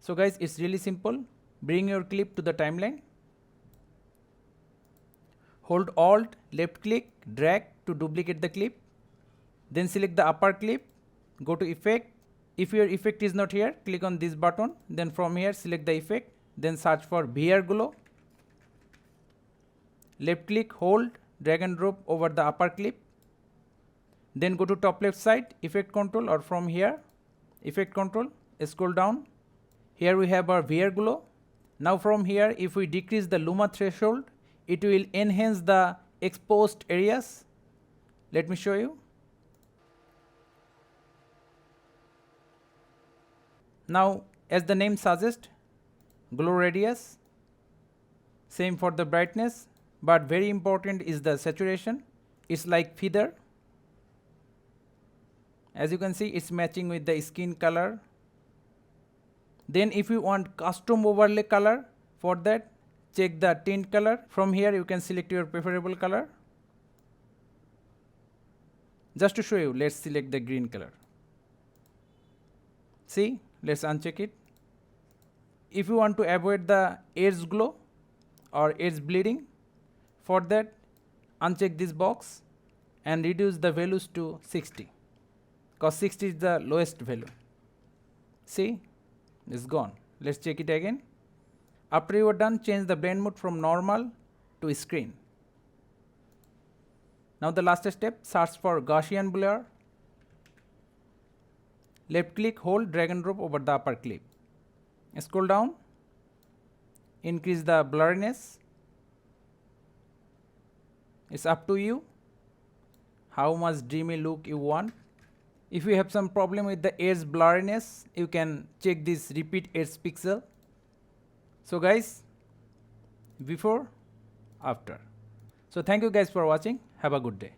So guys, it's really simple. Bring your clip to the timeline. Hold Alt, left click, drag to duplicate the clip. Then select the upper clip, go to effect. If your effect is not here, click on this button. Then from here select the effect. Then search for VR glow. Left click, hold, drag and drop over the upper clip. Then go to top left side, effect control, or from here, effect control, scroll down. Here we have our VR glow. Now from here, if we decrease the luma threshold, it will enhance the exposed areas. Let me show you. Now, as the name suggests, glow radius. Same for the brightness, but very important is the saturation. It's like feather. As you can see, it's matching with the skin color. Then if you want custom overlay color, for that check the tint color. From here you can select your preferable color. Just to show you, let's select the green color. See, let's uncheck it. If you want to avoid the edge glow or edge bleeding, for that uncheck this box and reduce the values to 60, because 60 is the lowest value. See, it's gone. Let's check it again. After you are done, change the blend mode from normal to screen. Now the last step, search for Gaussian blur. Left click, hold, drag and drop over the upper clip. Scroll down, increase the blurriness. It's up to you how much dreamy look you want. If you have some problem with the edge blurriness, you can check this repeat edge pixel. So guys, before, after. So thank you guys for watching. Have a good day.